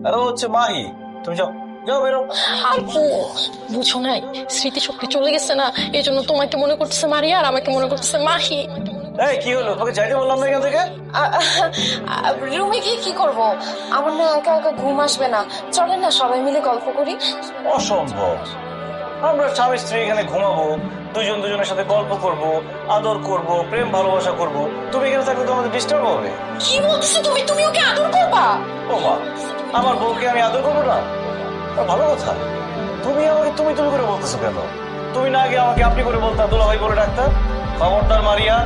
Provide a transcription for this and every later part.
আর ও হচ্ছে মাহি। তুমি যাও, যাও বেরো। আপু বুঝো নাই, স্মৃতিশক্তি চলে গেছে না, এই জন্য তোমাকে মনে করতেছে মারিয়া আর আমাকে মনে করতেছে মাহি। এই কি হলো, তোকে যাইতে বললাম না এখান থেকে? রুমে গিয়ে কি করব? আমার না একা একা ঘুম আসবে না, চলেন না সবাই মিলে গল্প করি। অসম্ভব। আমরা স্বামী স্ত্রী এখানে ঘুমাবো, দুজন দুজনের সাথে গল্প করব, আদর করব, প্রেম ভালোবাসা করব। তুমি এখানে থাকলে তো আমাদের ডিস্টার্ব হবে। কি বলতেছো তুমি? তুমি ওকে আদর করবা? ও মা, আমার বউকে আমি আদর করবো না? ভালো কথা। তুমি আমাকে তুমি তুমি করে বলতেছো কেন? তুমি না আগে আমাকে আপনি করে বলতা, দুলাভাই বলে ডাকতা। খবরদার মারিয়া,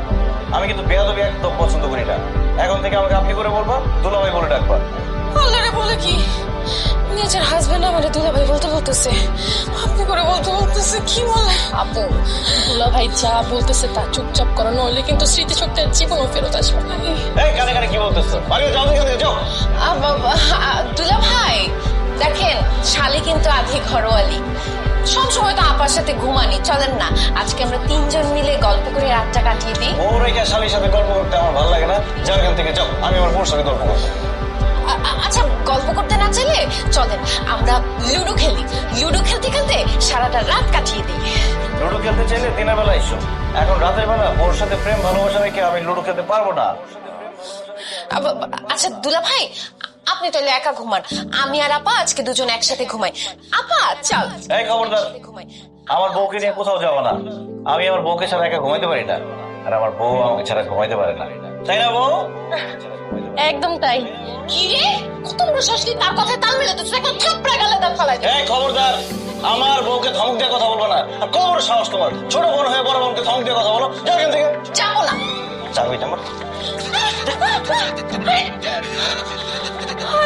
আমি কিন্তু বেয়াদবি একদম পছন্দ করি না। এখন থেকে আমাকে আপনি করে বলবা, দুলাভাই বলে ডাকবা। আল্লাহরে বলে কি, নিজের হাজবেন্ড আমারে দুলাভাই বলতে বলতেছে, আপনি করে বলতে বলতেছে, কি বলে? আপু, দুলাভাই যা বলতেছে তা চুপচাপ করো, নইলে কিন্তু স্মৃতিশক্তি আর জীবনও ফেরত আসবে না। এই কানে কানে কি বলতেছো? মারিয়া যাও এখান থেকে, যাও। দুলাভাই দেখেন, শালি কিন্তু আধি ঘরোয়ালি, সবসময় তো আপার সাথে ঘুমানি। চলেন না আজকে আমরা তিনজন মিলে গল্প করে রাতটা কাটিয়ে দিই। বউ রেখে শালির সাথে গল্প করতে আমার ভালো লাগে না। যাও এখান থেকে, যাও। আমি আমার বউর সাথে গল্প করবো। আচ্ছা, গল্প করতে না চাইলে চলেন আমরা লুডো খেলি, লুডো খেলতে খেলতে সারাটা রাত কাটিয়ে দিই। লুডো খেলতে চাইলে দিনের বেলা এসো। এখন রাতের বেলা ওর সাথে প্রেম ভালোবাসা রেখে আমি লুডো খেলতে পারবো না। আচ্ছা দুলাভাই, আপনি তাহলে একা ঘুমান, আমি আর আপা আজকে দুজন একসাথে ঘুমাই। আপা চল। এই খবরদার, ঘুমাই। আমার বউকে নিয়ে কোথাও যাবো না। আমি আমার বউকে ছাড়া একা ঘুমাইতে পারি না, আর আমার বউ আমাকে ছাড়া ঘুমাইতে পারে না। তাই না বউ? একদম তাই। কি রে, কত বড় শাশুড়ি, তার কথায় তাল মেলে তো একটা থাপড়া গালে দাঁত ফালাই দে। এই খবরদার, আমার বউকে ধমক দিয়ে কথা বলবো না। আর কত বড় সাহস তোমার, ছোট বোন হয়ে বড় বোনকে ধমক দিয়ে কথা বলো? যাও এখান থেকে। যাবো না। যাবি তোমার?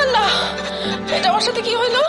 আল্লাহ, এটা আমার সাথে কি হইলো?